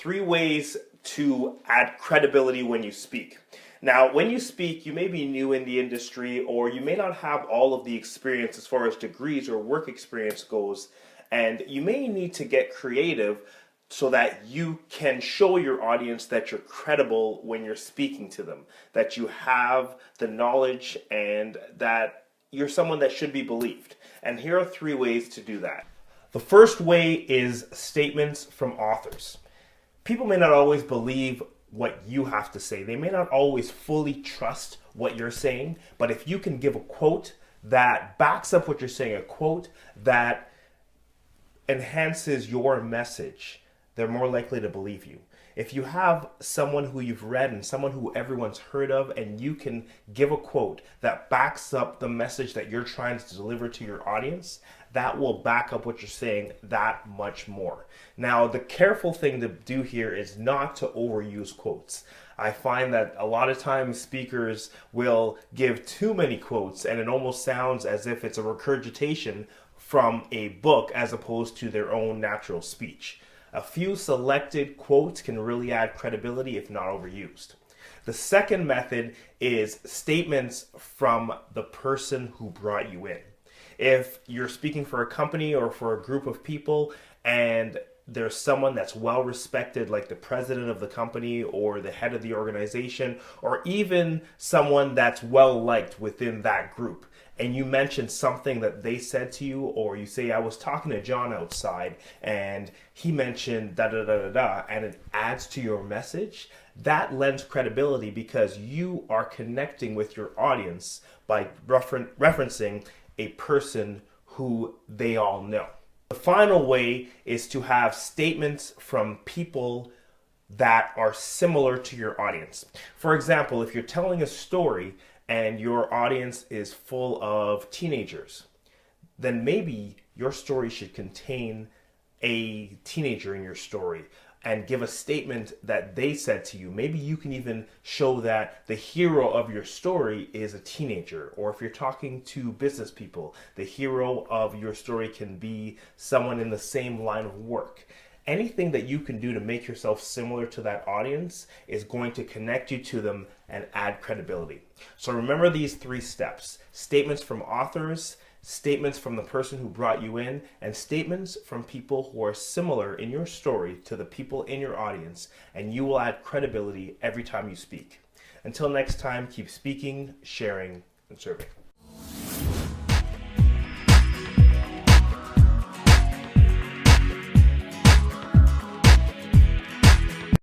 3 ways to add credibility when you speak. Now, when you speak, you may be new in the industry or you may not have all of the experience as far as degrees or work experience goes, and you may need to get creative so that you can show your audience that you're credible when you're speaking to them, that you have the knowledge and that you're someone that should be believed. And here are 3 ways to do that. The first way is statements from authors. People may not always believe what you have to say. They may not always fully trust what you're saying, but if you can give a quote that backs up what you're saying, a quote that enhances your message, they're more likely to believe you. If you have someone who you've read and someone who everyone's heard of, and you can give a quote that backs up the message that you're trying to deliver to your audience, that will back up what you're saying that much more. Now, the careful thing to do here is not to overuse quotes. I find that a lot of times speakers will give too many quotes and it almost sounds as if it's a regurgitation from a book as opposed to their own natural speech. A few selected quotes can really add credibility if not overused. The second method is statements from the person who brought you in. If you're speaking for a company or for a group of people and there's someone that's well respected, like the president of the company or the head of the organization, or even someone that's well liked within that group, and you mention something that they said to you, or you say, I was talking to John outside and he mentioned da da da da da, and it adds to your message, that lends credibility because you are connecting with your audience by referencing a person who they all know. The final way is to have statements from people that are similar to your audience. For example, if you're telling a story and your audience is full of teenagers, then maybe your story should contain a teenager in your story and give a statement that they said to you. Maybe you can even show that the hero of your story is a teenager. Or if you're talking to business people, the hero of your story can be someone in the same line of work. Anything that you can do to make yourself similar to that audience is going to connect you to them and add credibility. So remember these 3 steps: statements from authors, statements from the person who brought you in, and statements from people who are similar in your story to the people in your audience, and you will add credibility every time you speak. Until next time, keep speaking, sharing, and serving.